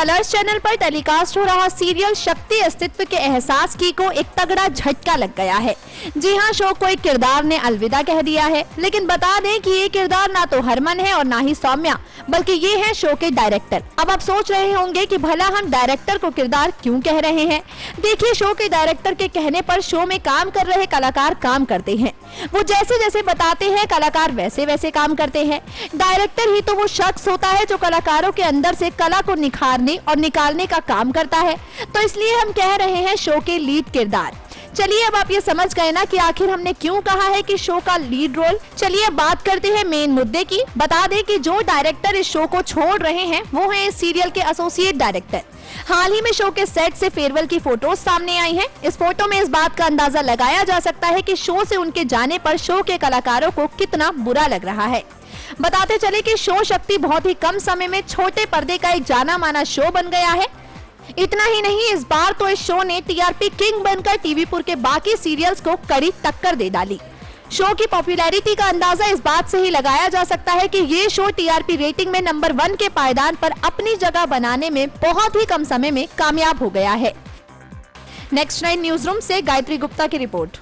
Colors channel पर telecast हो रहा सीरियल शक्ति अस्तित्व के एहसास की को एक तगड़ा झटका लग गया है। जी हां, शो को एक किरदार ने अलविदा कह दिया है। लेकिन बता दें कि ये किरदार ना तो हरमन है और ना ही सौम्या, बल्कि ये है शो के डायरेक्टर। अब आप सोच रहे होंगे कि भला हम डायरेक्टर को किरदार क्यों कह रहे हैं। देखिए, शो के डायरेक्टर के कहने पर शो में काम कर रहे कलाकार काम करते हैं। वो जैसे जैसे बताते हैं कलाकार वैसे वैसे काम करते हैं। डायरेक्टर ही तो वो शख्स होता है जो कलाकारों के अंदर से कला को निखारने और निकालने का काम करता है। तो इसलिए हम कह रहे हैं शो के लीड किरदार। चलिए, अब आप ये समझ गए ना कि आखिर हमने क्यों कहा है कि शो का लीड रोल। चलिए बात करते हैं मेन मुद्दे की। बता दें कि जो डायरेक्टर इस शो को छोड़ रहे हैं वो है इस सीरियल के एसोसिएट डायरेक्टर। हाल ही में शो के सेट से फेयरवेल की फोटोज सामने आई हैं। इस फोटो में इस बात का अंदाजा लगाया जा सकता है कि शो से उनके जाने पर शो के कलाकारों को कितना बुरा लग रहा है। बताते चले कि शो शक्ति बहुत ही कम समय में छोटे पर्दे का एक जाना माना शो बन गया है। इतना ही नहीं, इस बार तो इस शो ने टीआरपी किंग बनकर टीवीपुर के बाकी सीरियल्स को कड़ी टक्कर दे डाली। शो की पॉपुलैरिटी का अंदाजा इस बात से ही लगाया जा सकता है कि ये शो टीआरपी रेटिंग में नंबर 1 के पायदान पर अपनी जगह बनाने में बहुत ही कम समय में कामयाब हो गया है। नेक्स्ट 9 न्यूज रूम से गायत्री गुप्ता की रिपोर्ट।